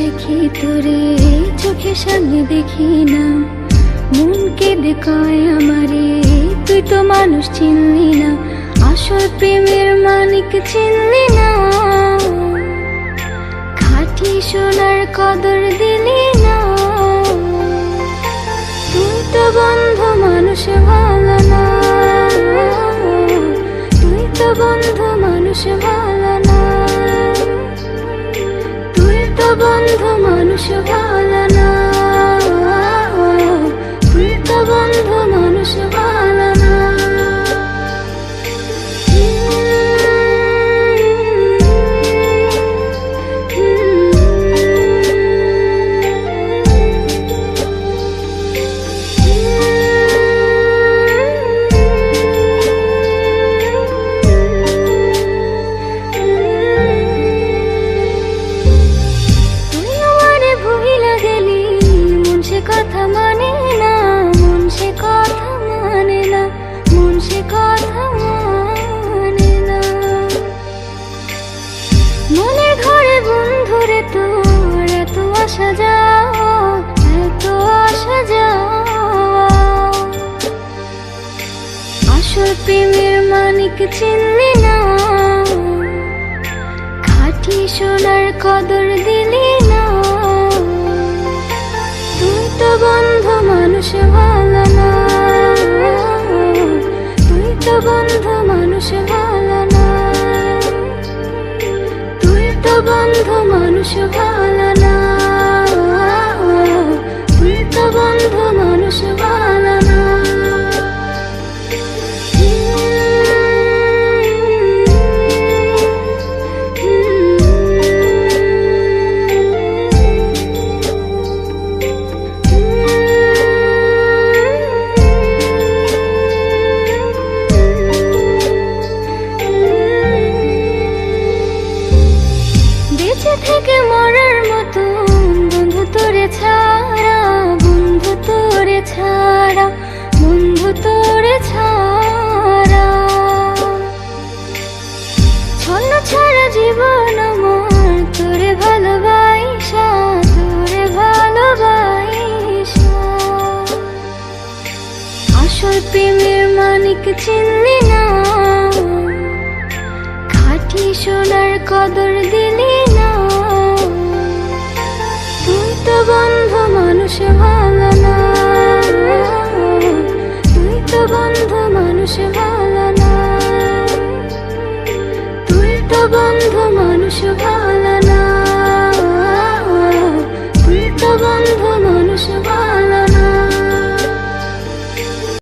দেখি তোরে চোখের সামনে দেখি না, মন কেঁদে কয় আমারে তুই তো মানুষ চিনলি না, আসল প্রেমের মানিক চিনলি না, খাঁটি সোনার কদর দিলি না। তুই তো বন্ধু মানুষ ভালো না, তুই তো বন্ধু মানুষ ভালো না, তুই তো বন্ধু মানুষ ভালো না, তুই তো বন্ধু মানুষ ভালো না। কথা মানে না, মন সে কথা মানে না, মন সে কথা মানে না। মনের ঘরে বন্ধুরে তোর এত আসা যাওয়া, এত আসা যাওয়া, আসল প্রেমের মানিক চিনলি না, খাঁটি সোনার কদর দিলি না। তুই তো বন্ধু মানুষ ভালো না, তুই তো বন্ধু মানুষ ভালো না, তুই তো বন্ধু মানুষ ভালো না, তুই তো বন্ধু মানুষ ভালো না। বেঁচে থেকে মরার মতো বন্ধু তোরে ছাড়া, বন্ধু তোরে ছাড়া, বন্ধু তোরে ছাড়া, ছন্ন ছাড়া জীবন আমার তোরে ভালোবাসা, তোরে ভালোবাসা, আসল প্রেমের মানিক চিনলি না, খাঁটি সোনার কদর দিলি না। তুই তো বন্ধু মানুষ ভালো না, তুই তো বন্ধু মানুষ ভালো না, তুই তো বন্ধু মানুষ ভালো